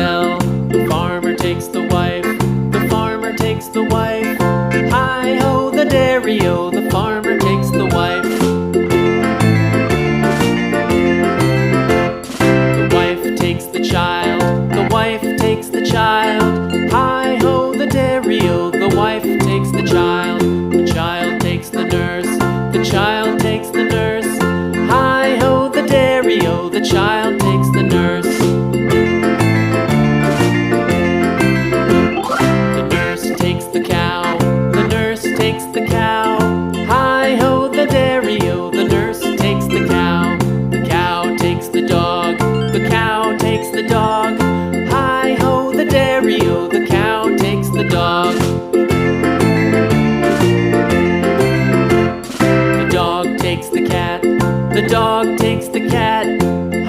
well. The farmer takes the wife, the farmer takes the wife. Hi-ho, the dairy-o, the farmer takes the wife. The wife takes the child, the wife takes the child. Hi-ho, the dairy-o, the wife takes the child. The child takes the nurse, the child takes the nurse. Hi-ho, the dairy-o, the child takes the nurse. The nurse takes the cow, the nurse takes the cow. Hi-ho, the dairy-o, the nurse takes the cow. The cow takes the dog, the cow takes the dog.